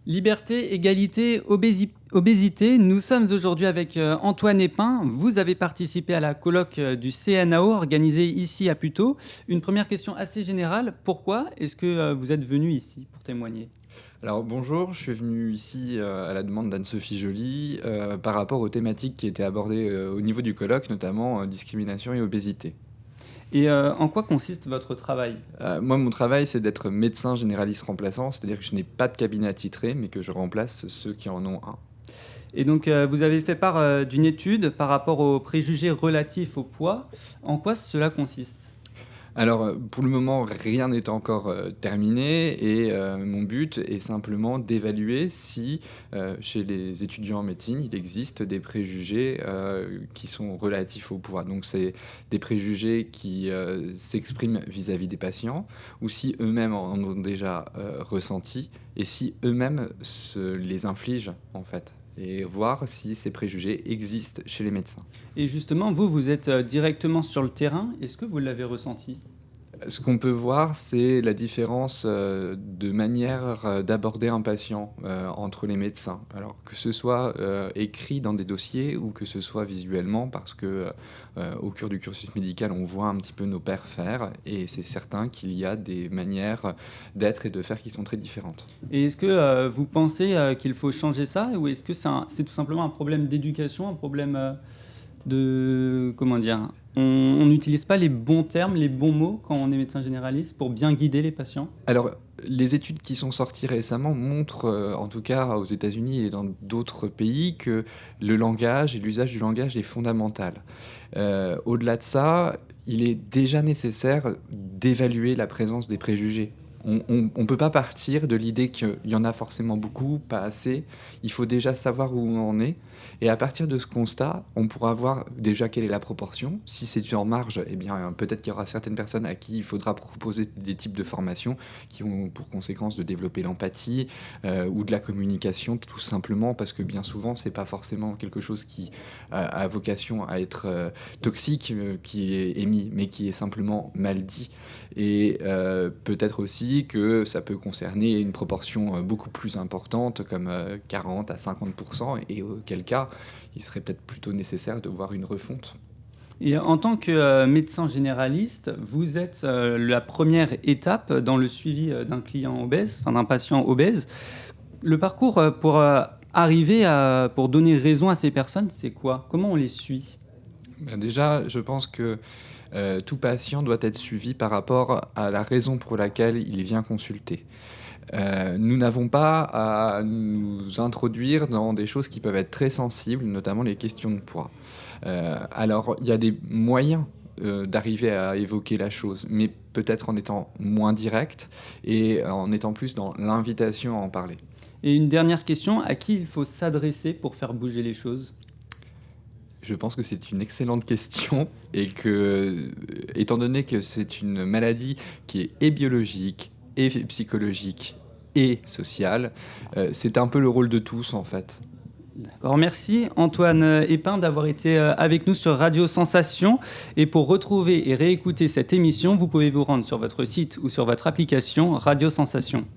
Liberté, égalité, obésité. Nous sommes aujourd'hui avec Antoine Epin. Vous avez participé à la colloque du CNAO organisée ici à Puteaux. Une première question assez générale. Pourquoi est-ce que vous êtes venu ici pour témoigner? Alors bonjour, je suis venu ici à la demande d'Anne-Sophie Joly par rapport aux thématiques qui étaient abordées au niveau du colloque, notamment discrimination et obésité. Et en quoi consiste votre travail? Moi, mon travail, c'est d'être médecin généraliste remplaçant, c'est-à-dire que je n'ai pas de cabinet attitré, mais que je remplace ceux qui en ont un. Et donc vous avez fait part d'une étude par rapport aux préjugés relatifs au poids. En quoi cela consiste? Alors, pour le moment, rien n'est encore terminé et mon but est simplement d'évaluer si, chez les étudiants en médecine, il existe des préjugés qui sont relatifs au poids. Donc c'est des préjugés qui s'expriment vis-à-vis des patients ou si eux-mêmes en ont déjà ressenti et si eux-mêmes se les infligent, en fait, et voir si ces préjugés existent chez les médecins. Et justement, vous êtes directement sur le terrain. Est-ce que vous l'avez ressenti? Ce qu'on peut voir, c'est la différence, de manière, d'aborder un patient, entre les médecins. Alors que ce soit, écrit dans des dossiers ou que ce soit visuellement parce que, au cours du cursus médical, on voit un petit peu nos pairs faire et c'est certain qu'il y a des manières d'être et de faire qui sont très différentes. Et est-ce que vous pensez qu'il faut changer ça ou est-ce que c'est tout simplement un problème d'éducation, un problème de... Comment dire? On n'utilise pas les bons termes, les bons mots quand on est médecin généraliste pour bien guider les patients? Alors, les études qui sont sorties récemment montrent, en tout cas aux États-Unis et dans d'autres pays, que le langage et l'usage du langage est fondamental. Au-delà de ça, il est déjà nécessaire d'évaluer la présence des préjugés. On peut pas partir de l'idée qu'il y en a forcément beaucoup, pas assez. Il faut déjà savoir où on en est et à partir de ce constat, on pourra voir déjà quelle est la proportion. Si c'est en marge, eh bien, peut-être qu'il y aura certaines personnes à qui il faudra proposer des types de formations qui ont pour conséquence de développer l'empathie, ou de la communication, tout simplement parce que bien souvent, c'est pas forcément quelque chose qui a vocation à être, toxique, qui est émis, mais qui est simplement mal dit et peut-être aussi que ça peut concerner une proportion, beaucoup plus importante comme, 40 à 50 et auquel cas, il serait peut-être plutôt nécessaire de voir une refonte. Et en tant que médecin généraliste, vous êtes la première étape dans le suivi d'un client obèse, enfin d'un patient obèse. Le parcours pour arriver pour donner raison à ces personnes, c'est quoi? Comment on les suit? Déjà, je pense que, tout patient doit être suivi par rapport à la raison pour laquelle il vient consulter. Nous n'avons pas à nous introduire dans des choses qui peuvent être très sensibles, notamment les questions de poids. Alors il y a des moyens, d'arriver à évoquer la chose, mais peut-être en étant moins direct et en étant plus dans l'invitation à en parler. Et une dernière question, à qui il faut s'adresser pour faire bouger les choses? Je pense que c'est une excellente question et que, étant donné que c'est une maladie qui est et biologique et psychologique et sociale, c'est un peu le rôle de tous, en fait. D'accord, merci Antoine Epin d'avoir été avec nous sur Radio Sensation. Et pour retrouver et réécouter cette émission, vous pouvez vous rendre sur votre site ou sur votre application Radio Sensation.